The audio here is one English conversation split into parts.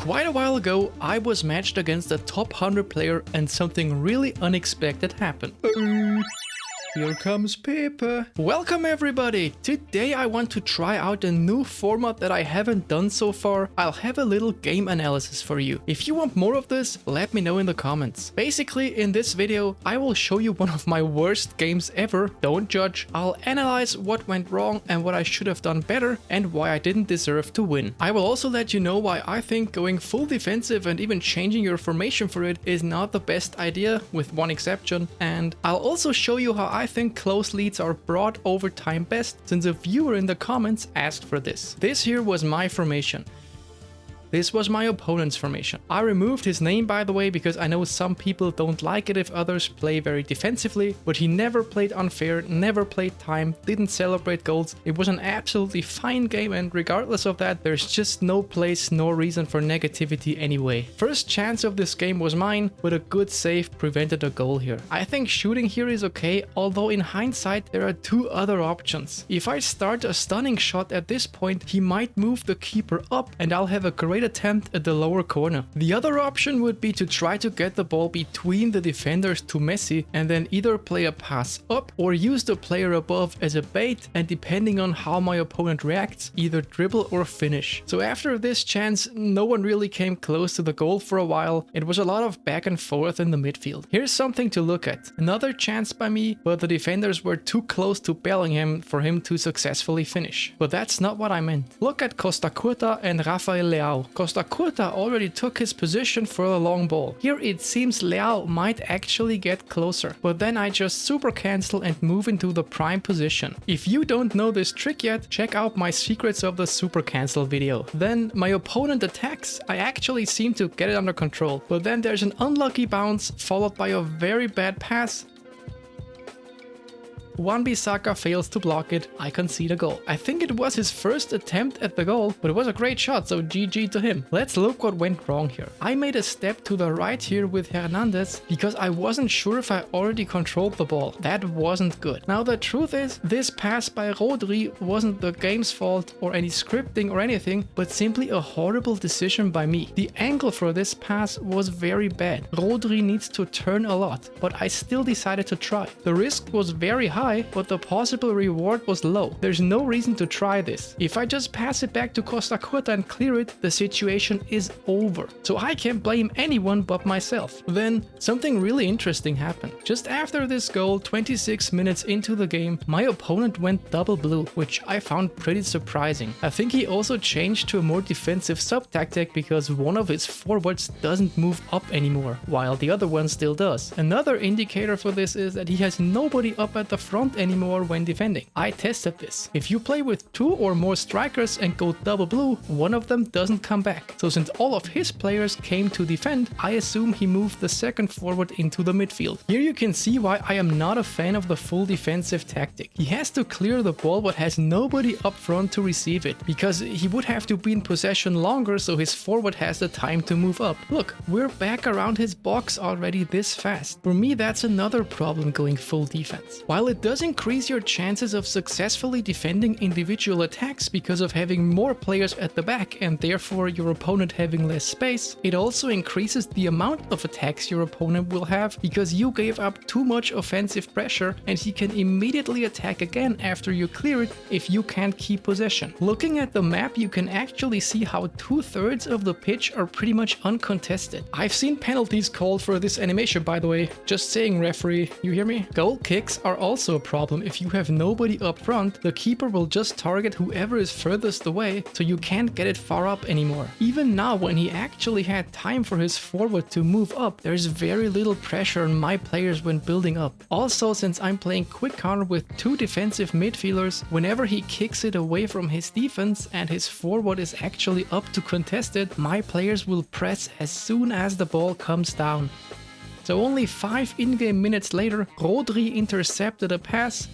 Quite a while ago, I was matched against a top 100 player and something really unexpected happened. Here comes Pepper. Welcome everybody! Today I want to try out a new format that I haven't done so far. I'll have a little game analysis for you. If you want more of this, let me know in the comments. Basically, in this video, I will show you one of my worst games ever. Don't judge. I'll analyze what went wrong and what I should have done better and why I didn't deserve to win. I will also let you know why I think going full defensive and even changing your formation for it is not the best idea, with one exception. And I'll also show you how I think close leads are brought over time best, since a viewer in the comments asked for this. This here was my formation. This was my opponent's formation. I removed his name, by the way, because I know some people don't like it if others play very defensively, but he never played unfair, never played time, didn't celebrate goals. It was an absolutely fine game, and regardless of that, there's just no place, no reason for negativity anyway. First chance of this game was mine, but a good save prevented a goal here. I think shooting here is okay, although in hindsight there are two other options. If I start a stunning shot at this point, he might move the keeper up and I'll have a great attempt at the lower corner. The other option would be to try to get the ball between the defenders to Messi and then either play a pass up or use the player above as a bait, and depending on how my opponent reacts, either dribble or finish. So after this chance, no one really came close to the goal for a while. It was a lot of back and forth in the midfield. Here's something to look at. Another chance by me, but the defenders were too close to Bellingham for him to successfully finish. But that's not what I meant. Look at Costa Curta and Rafael Leao. Costa Curta already took his position for a long ball. Here it seems Leao might actually get closer, but then I just super cancel and move into the prime position. If you don't know this trick yet, check out my secrets of the super cancel video. Then my opponent attacks. I actually seem to get it under control, but then there's an unlucky bounce followed by a very bad pass. Wan-Bissaka fails to block it, I concede a goal. I think it was his first attempt at the goal, but it was a great shot, so GG to him. Let's look what went wrong here. I made a step to the right here with Hernandez because I wasn't sure if I already controlled the ball. That wasn't good. Now the truth is, this pass by Rodri wasn't the game's fault or any scripting or anything, but simply a horrible decision by me. The angle for this pass was very bad. Rodri needs to turn a lot, but I still decided to try. The risk was very high, but the possible reward was low. There's no reason to try this. If I just pass it back to Costa Curta and clear it, the situation is over. So I can't blame anyone but myself. Then something really interesting happened. Just after this goal, 26 minutes into the game, my opponent went double blue, which I found pretty surprising. I think he also changed to a more defensive sub-tactic because one of his forwards doesn't move up anymore, while the other one still does. Another indicator for this is that he has nobody up at the front anymore when defending. I tested this. If you play with two or more strikers and go double blue, one of them doesn't come back. So since all of his players came to defend, I assume he moved the second forward into the midfield. Here you can see why I am not a fan of the full defensive tactic. He has to clear the ball but has nobody up front to receive it, because he would have to be in possession longer so his forward has the time to move up. Look, we're back around his box already this fast. For me, that's another problem going full defense. While it does increase your chances of successfully defending individual attacks because of having more players at the back and therefore your opponent having less space, it also increases the amount of attacks your opponent will have because you gave up too much offensive pressure and he can immediately attack again after you clear it if you can't keep possession. Looking at the map, you can actually see how 2/3 of the pitch are pretty much uncontested. I've seen penalties called for this animation, by the way. Just saying, referee, you hear me? Goal kicks are also a problem. If you have nobody up front, the keeper will just target whoever is furthest away, so you can't get it far up anymore. Even now, when he actually had time for his forward to move up, there's very little pressure on my players when building up. Also, since I'm playing quick counter with two defensive midfielders, whenever he kicks it away from his defense and his forward is actually up to contest it, my players will press as soon as the ball comes down. So only 5 in-game minutes later, Rodri intercepted a pass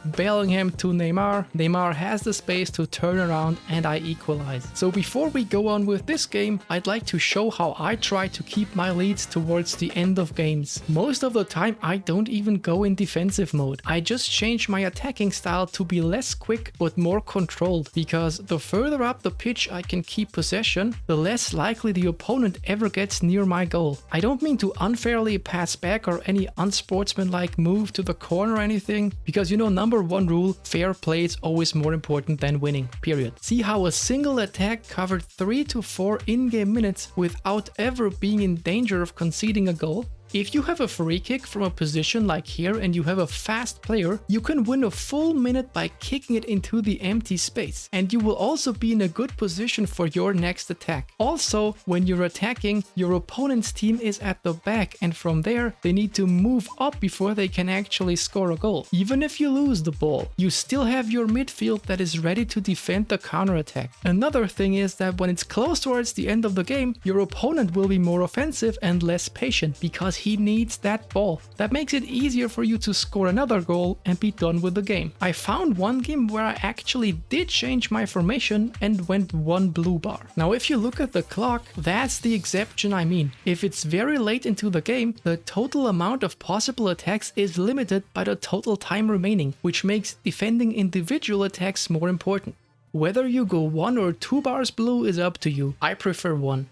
Bellingham to Neymar. Neymar has the space to turn around and I equalize. So before we go on with this game, I'd like to show how I try to keep my leads towards the end of games. Most of the time I don't even go in defensive mode. I just change my attacking style to be less quick but more controlled, because the further up the pitch I can keep possession, the less likely the opponent ever gets near my goal. I don't mean to unfairly pass back or any unsportsmanlike move to the corner or anything, because you know, number one rule, fair play is always more important than winning, period. See how a single attack covered 3 to 4 in-game minutes without ever being in danger of conceding a goal? If you have a free kick from a position like here and you have a fast player, you can win a full minute by kicking it into the empty space, and you will also be in a good position for your next attack. Also, when you're attacking, your opponent's team is at the back, and from there they need to move up before they can actually score a goal. Even if you lose the ball, you still have your midfield that is ready to defend the counterattack. Another thing is that when it's close towards the end of the game, your opponent will be more offensive and less patient, because he needs that ball. That makes it easier for you to score another goal and be done with the game. I found one game where I actually did change my formation and went 1 blue bar. Now if you look at the clock, that's the exception I mean. If it's very late into the game, the total amount of possible attacks is limited by the total time remaining, which makes defending individual attacks more important. Whether you go 1 or 2 bars blue is up to you. I prefer 1.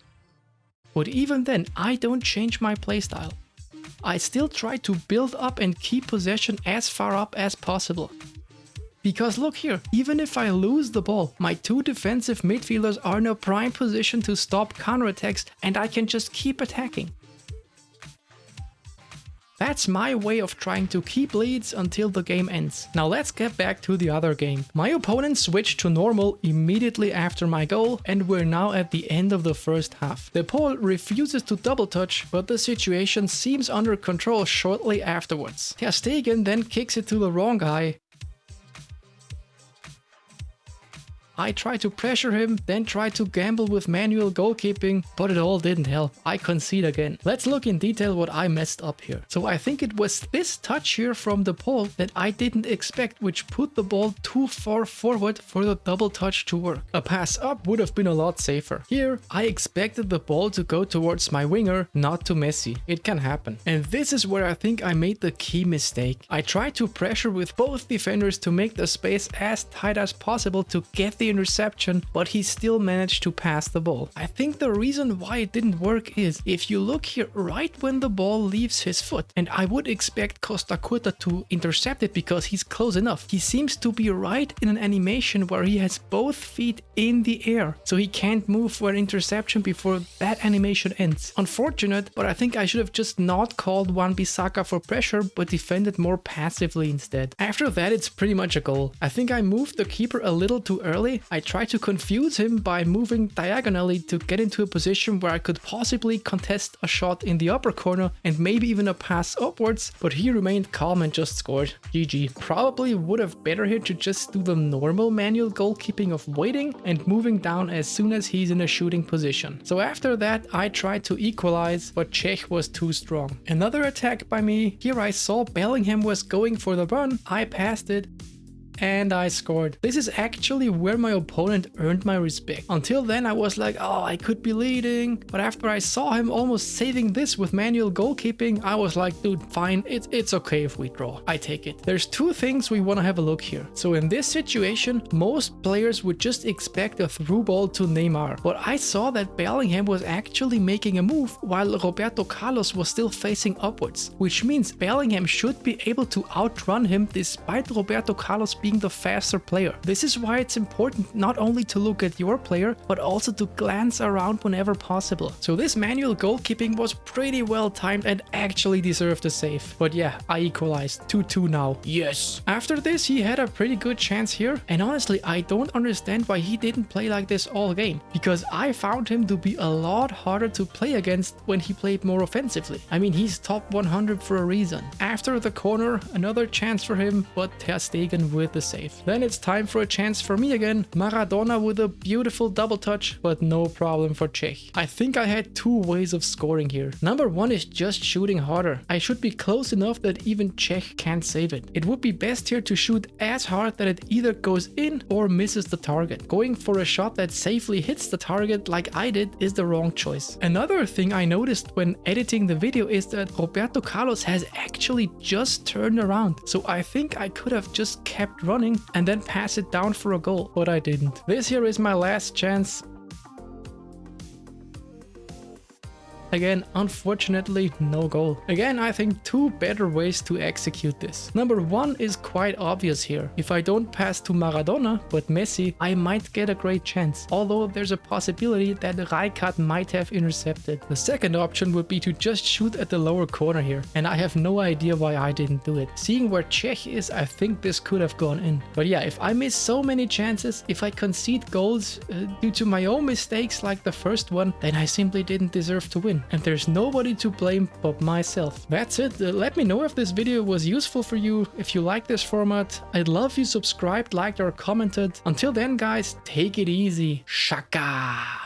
But even then, I don't change my playstyle. I still try to build up and keep possession as far up as possible. Because look here, even if I lose the ball, my 2 defensive midfielders are in a prime position to stop counterattacks and I can just keep attacking. That's my way of trying to keep leads until the game ends. Now let's get back to the other game. My opponent switched to normal immediately after my goal and we're now at the end of the first half. The Pole refuses to double touch, but the situation seems under control shortly afterwards. Ter Stegen then kicks it to the wrong guy. I tried to pressure him, then tried to gamble with manual goalkeeping, but it all didn't help. I concede again. Let's look in detail what I messed up here. So I think it was this touch here from the Pole that I didn't expect, which put the ball too far forward for the double touch to work. A pass up would have been a lot safer. Here, I expected the ball to go towards my winger, not to Messi. It can happen. And this is where I think I made the key mistake. I tried to pressure with both defenders to make the space as tight as possible to get the interception, but he still managed to pass the ball. I think the reason why it didn't work is if you look here right when the ball leaves his foot, and I would expect Costa Curta to intercept it because he's close enough. He seems to be right in an animation where he has both feet in the air, so he can't move for an interception before that animation ends. Unfortunate, but I think I should have just not called Wan-Bissaka for pressure, but defended more passively instead. After that, it's pretty much a goal. I think I moved the keeper a little too early. I tried to confuse him by moving diagonally to get into a position where I could possibly contest a shot in the upper corner and maybe even a pass upwards, but he remained calm and just scored. GG. Probably would have better here to just do the normal manual goalkeeping of waiting and moving down as soon as he's in a shooting position. So after that, I tried to equalize, but Czech was too strong. Another attack by me. Here I saw Bellingham was going for the run. I passed it. And I scored. This is actually where my opponent earned my respect. Until then I was like, oh, I could be leading. But after I saw him almost saving this with manual goalkeeping, I was like, dude, fine, it's okay if we draw. I take it. There's 2 things we want to have a look here. So in this situation, most players would just expect a through ball to Neymar. But I saw that Bellingham was actually making a move while Roberto Carlos was still facing upwards. Which means Bellingham should be able to outrun him despite Roberto Carlos being the faster player. This is why it's important not only to look at your player, but also to glance around whenever possible. So this manual goalkeeping was pretty well timed and actually deserved a save. But yeah, I equalized 2-2 now. Yes! After this, he had a pretty good chance here, and honestly, I don't understand why he didn't play like this all game, because I found him to be a lot harder to play against when he played more offensively. I mean, he's top 100 for a reason. After the corner, another chance for him, but Ter Stegen with the the save. Then it's time for a chance for me again. Maradona with a beautiful double touch, but no problem for Czech. I think I had two ways of scoring here. Number one is just shooting harder. I should be close enough that even Czech can't save it. It would be best here to shoot as hard that it either goes in or misses the target. Going for a shot that safely hits the target like I did is the wrong choice. Another thing I noticed when editing the video is that Roberto Carlos has actually just turned around. So I think I could have just kept running and then pass it down for a goal, but I didn't. This here is my last chance. Again, unfortunately, no goal. Again, I think two better ways to execute this. Number one is quite obvious here. If I don't pass to Maradona, but Messi, I might get a great chance. Although there's a possibility that Rijkaard might have intercepted. The second option would be to just shoot at the lower corner here. And I have no idea why I didn't do it. Seeing where Czech is, I think this could have gone in. But yeah, if I miss so many chances, if I concede goals due to my own mistakes like the first one, then I simply didn't deserve to win. And there's nobody to blame but myself. That's it. Let me know if this video was useful for you. If you like this format, I'd love if you subscribed, liked or commented. Until then guys, take it easy. Shaka!